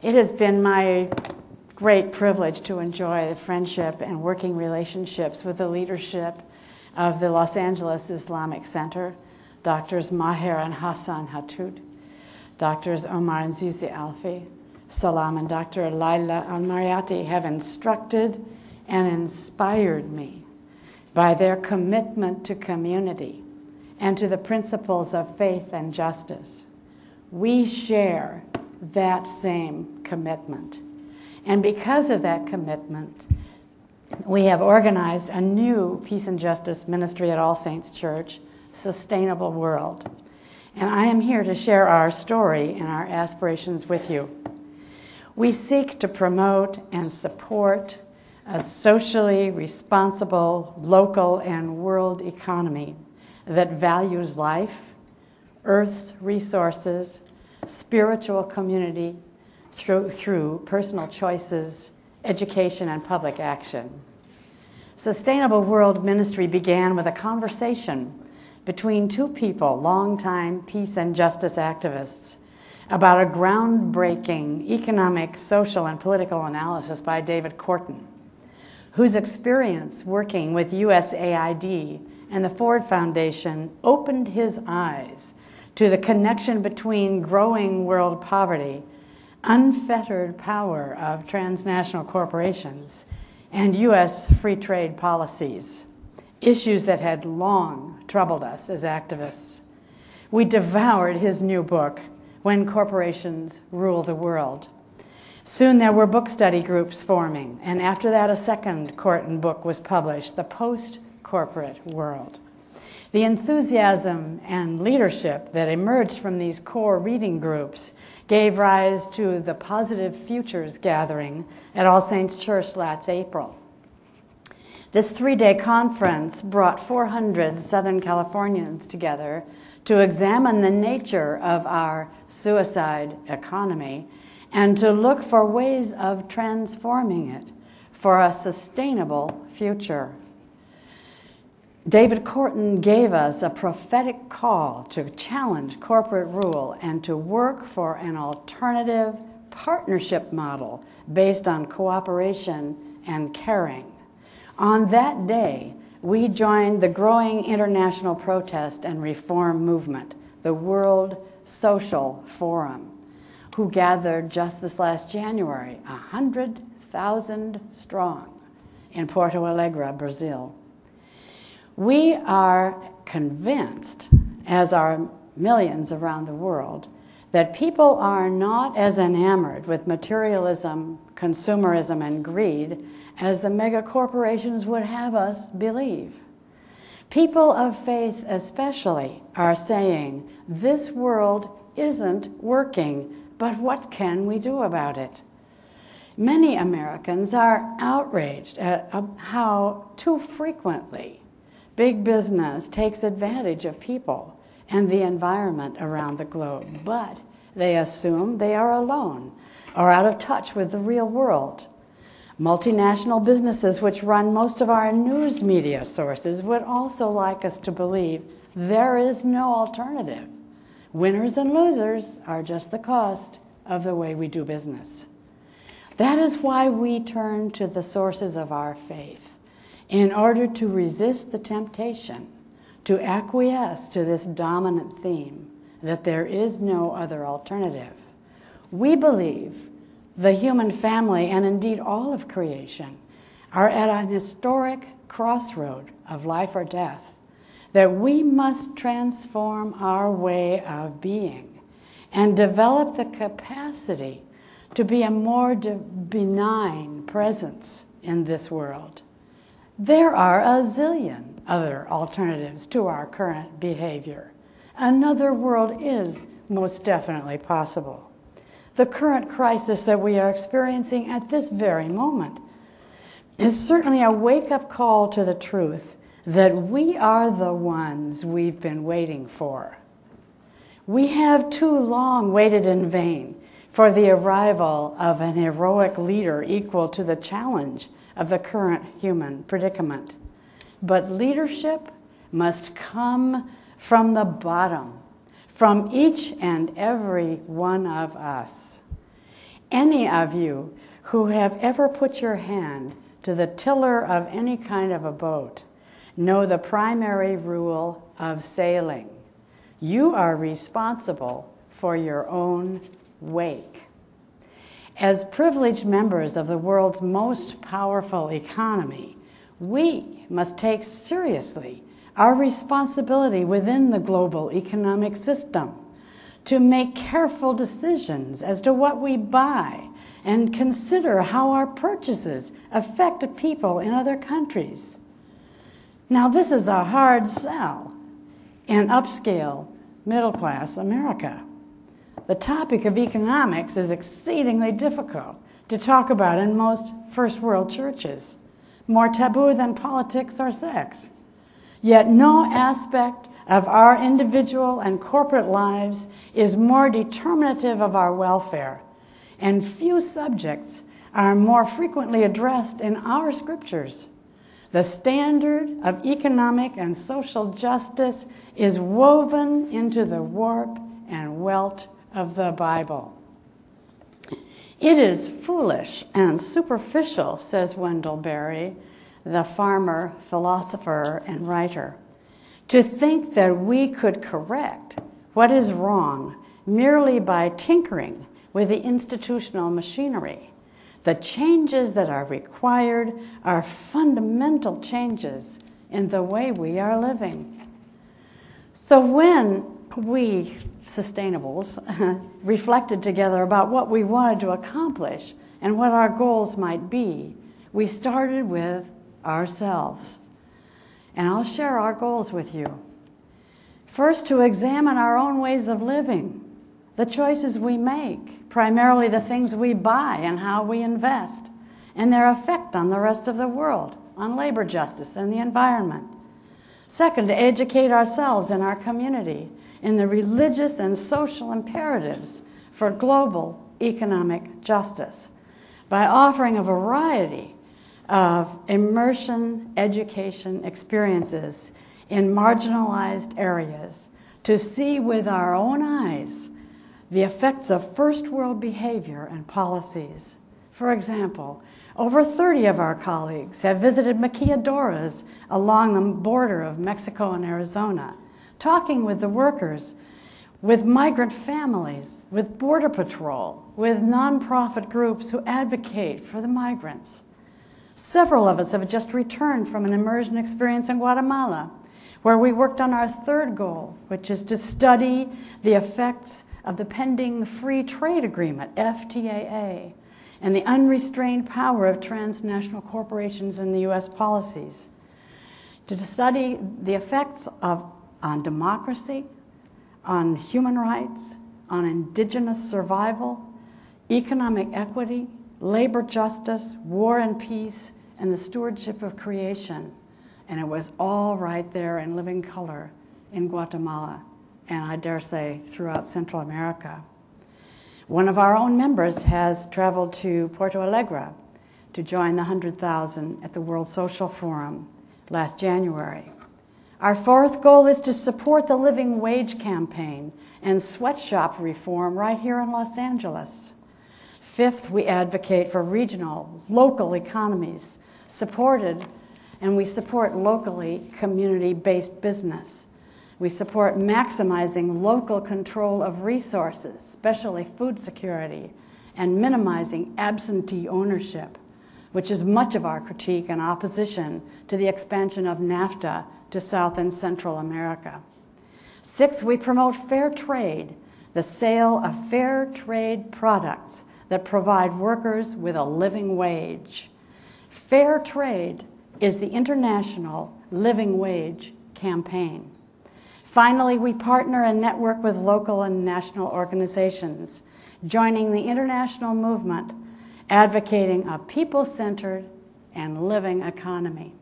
It has been my great privilege to enjoy the friendship and working relationships with the leadership of the Los Angeles Islamic Center, Doctors Maher and Hassan Hattout, Doctors Omar and Zizi Alfi, Salam and Dr. Laila Al-Mariati have instructed and inspired me by their commitment to community and to the principles of faith and justice. We share that same commitment. And because of that commitment, we have organized a new peace and justice ministry at All Saints Church, Sustainable World. And I am here to share our story and our aspirations with you. We seek to promote and support a socially responsible local and world economy that values life, Earth's resources, spiritual community through personal choices, education, and public action. Sustainable World Ministry began with a conversation between two people, longtime peace and justice activists, about a groundbreaking economic, social, and political analysis by David Korten, whose experience working with USAID and the Ford Foundation opened his eyes to the connection between growing world poverty, unfettered power of transnational corporations, and U.S. free trade policies, issues that had long troubled us as activists. We devoured his new book, When Corporations Rule the World. Soon there were book study groups forming, and after that a second Korten book was published, The Post-Corporate World. The enthusiasm and leadership that emerged from these core reading groups gave rise to the Positive Futures Gathering at All Saints Church last April. This 3-day conference brought 400 Southern Californians together to examine the nature of our suicide economy and to look for ways of transforming it for a sustainable future. David Korten gave us a prophetic call to challenge corporate rule and to work for an alternative partnership model based on cooperation and caring. On that day, we joined the growing international protest and reform movement, the World Social Forum, who gathered just this last January, 100,000 strong in Porto Alegre, Brazil. We are convinced, as are millions around the world, that people are not as enamored with materialism, consumerism, and greed as the mega corporations would have us believe. People of faith especially are saying, this world isn't working, but what can we do about it? Many Americans are outraged at how too frequently big business takes advantage of people and the environment around the globe, but they assume they are alone or out of touch with the real world. Multinational businesses, which run most of our news media sources, would also like us to believe there is no alternative. Winners and losers are just the cost of the way we do business. That is why we turn to the sources of our faith, in order to resist the temptation to acquiesce to this dominant theme that there is no other alternative. We believe the human family, and indeed all of creation, are at an historic crossroad of life or death, that we must transform our way of being and develop the capacity to be a more benign presence in this world. There are a zillion other alternatives to our current behavior. Another world is most definitely possible. The current crisis that we are experiencing at this very moment is certainly a wake-up call to the truth that we are the ones we've been waiting for. We have too long waited in vain for the arrival of an heroic leader equal to the challenge of the current human predicament. But leadership must come from the bottom, from each and every one of us. Any of you who have ever put your hand to the tiller of any kind of a boat know the primary rule of sailing. You are responsible for your own wake. As privileged members of the world's most powerful economy, we must take seriously our responsibility within the global economic system to make careful decisions as to what we buy and consider how our purchases affect people in other countries. Now, this is a hard sell in upscale, middle-class America. The topic of economics is exceedingly difficult to talk about in most first-world churches, more taboo than politics or sex. Yet no aspect of our individual and corporate lives is more determinative of our welfare, and few subjects are more frequently addressed in our scriptures. The standard of economic and social justice is woven into the warp and welt of the Bible. It is foolish and superficial, says Wendell Berry, the farmer, philosopher, and writer, to think that we could correct what is wrong merely by tinkering with the institutional machinery. The changes that are required are fundamental changes in the way we are living. So when we sustainables reflected together about what we wanted to accomplish and what our goals might be, we started with ourselves. And I'll share our goals with you. First, to examine our own ways of living, the choices we make, primarily the things we buy and how we invest, and their effect on the rest of the world, on labor justice and the environment. Second, to educate ourselves and our community in the religious and social imperatives for global economic justice by offering a variety of immersion education experiences in marginalized areas to see with our own eyes the effects of first world behavior and policies. For example, over 30 of our colleagues have visited maquiladoras along the border of Mexico and Arizona, talking with the workers, with migrant families, with Border Patrol, with nonprofit groups who advocate for the migrants. Several of us have just returned from an immersion experience in Guatemala, where we worked on our third goal, which is to study the effects of the pending Free Trade Agreement, FTAA, and the unrestrained power of transnational corporations in the U.S. policies, to study the effects on democracy, on human rights, on indigenous survival, economic equity, labor justice, war and peace, and the stewardship of creation. And it was all right there in living color in Guatemala, and I dare say throughout Central America. One of our own members has traveled to Porto Alegre to join the 100,000 at the World Social Forum last January. Our fourth goal is to support the Living Wage campaign and sweatshop reform right here in Los Angeles. Fifth, we advocate for regional, local economies and we support locally community-based business. We support maximizing local control of resources, especially food security, and minimizing absentee ownership, which is much of our critique and opposition to the expansion of NAFTA to South and Central America. Sixth, we promote fair trade, the sale of fair trade products that provide workers with a living wage. Fair trade is the International Living Wage campaign. Finally, we partner and network with local and national organizations, joining the international movement advocating a people-centered and living economy.